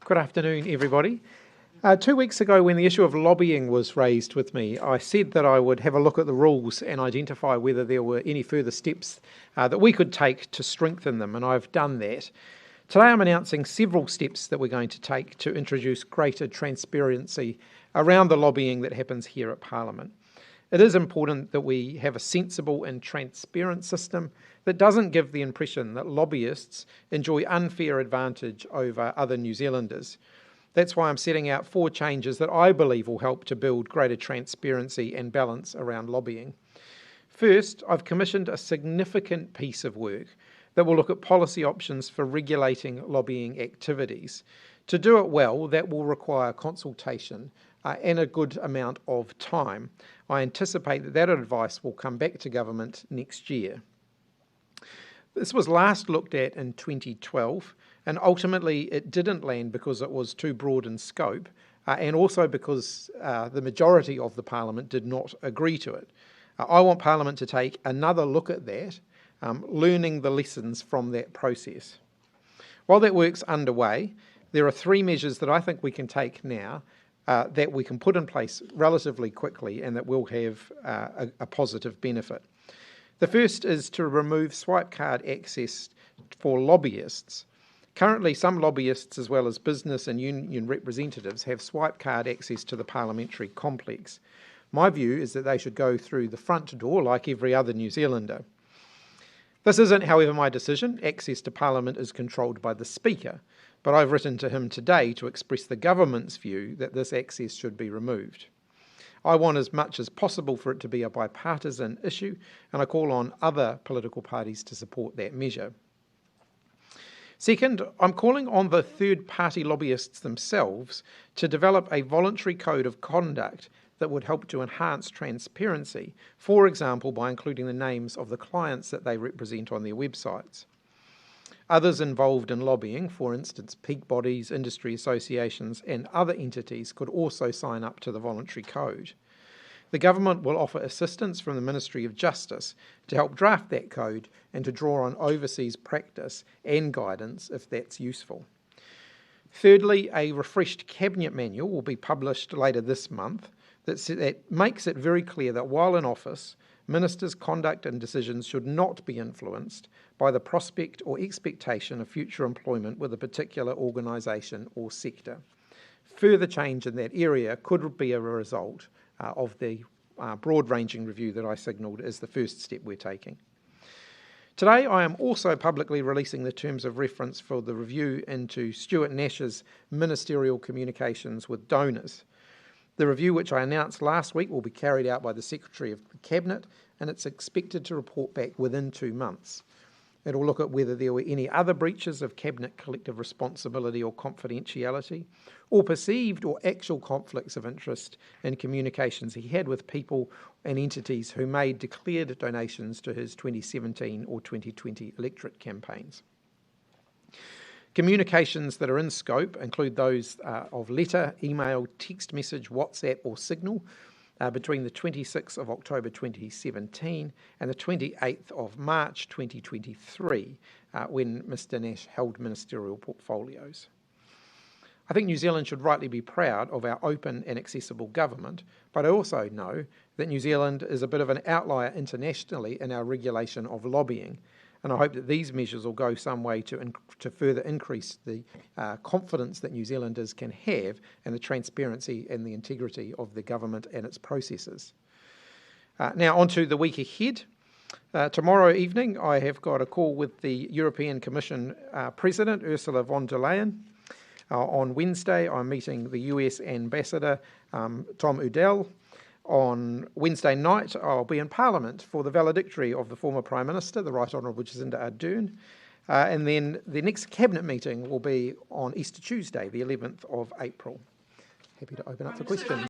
Good afternoon, everybody. 2 weeks ago, when the issue of lobbying was raised with me, I said that I would have a look at the rules and identify whether there were any further steps that we could take to strengthen them, and I've done that. Today I'm announcing several steps that we're going to take to introduce greater transparency around the lobbying that happens here at Parliament. It is important that we have a sensible and transparent system that doesn't give the impression that lobbyists enjoy unfair advantage over other New Zealanders. That's why I'm setting out 4 changes that I believe will help to build greater transparency and balance around lobbying. First, I've commissioned a significant piece of work that will look at policy options for regulating lobbying activities. To do it well, that will require consultation and a good amount of time. I anticipate that advice will come back to government next year. This was last looked at in 2012, and ultimately it didn't land because it was too broad in scope, and also because the majority of the Parliament did not agree to it. I want Parliament to take another look at that, learning the lessons from that process. While that work's underway, there are 3 measures that I think we can take now that we can put in place relatively quickly and that will have a positive benefit. The first is to remove swipe card access for lobbyists. Currently, some lobbyists, as well as business and union representatives, have swipe card access to the parliamentary complex. My view is that they should go through the front door like every other New Zealander. This isn't, however, my decision. Access to Parliament is controlled by the Speaker, but I've written to him today to express the government's view that this access should be removed. I want as much as possible for it to be a bipartisan issue, and I call on other political parties to support that measure. Second, I'm calling on the third-party lobbyists themselves to develop a voluntary code of conduct that would help to enhance transparency, for example, by including the names of the clients that they represent on their websites. Others involved in lobbying, for instance, peak bodies, industry associations, and other entities could also sign up to the voluntary code. The government will offer assistance from the Ministry of Justice to help draft that code and to draw on overseas practice and guidance if that's useful. Thirdly, a refreshed Cabinet manual will be published later this month that makes it very clear that while in office, ministers' conduct and decisions should not be influenced by the prospect or expectation of future employment with a particular organisation or sector. Further change in that area could be a result of the broad-ranging review that I signalled as the first step we're taking. Today I am also publicly releasing the terms of reference for the review into Stuart Nash's ministerial communications with donors. The review, which I announced last week, will be carried out by the Secretary of the Cabinet, and it's expected to report back within 2 months. It will look at whether there were any other breaches of Cabinet collective responsibility or confidentiality, or perceived or actual conflicts of interest in communications he had with people and entities who made declared donations to his 2017 or 2020 electorate campaigns. Communications that are in scope include those of letter, email, text message, WhatsApp or Signal between the 26th of October 2017 and the 28th of March 2023 when Mr Nash held ministerial portfolios. I think New Zealand should rightly be proud of our open and accessible government, but I also know that New Zealand is a bit of an outlier internationally in our regulation of lobbying. And I hope that these measures will go some way to further increase the confidence that New Zealanders can have in the transparency and the integrity of the government and its processes. Now on to the week ahead. Tomorrow evening I have got a call with the European Commission President Ursula von der Leyen. On Wednesday I'm meeting the US Ambassador Tom Udell. On Wednesday night, I'll be in Parliament for the valedictory of the former Prime Minister, the Right Honourable Jacinda Ardern. And then the next Cabinet meeting will be on Easter Tuesday, the 11th of April. Happy to open up for questions.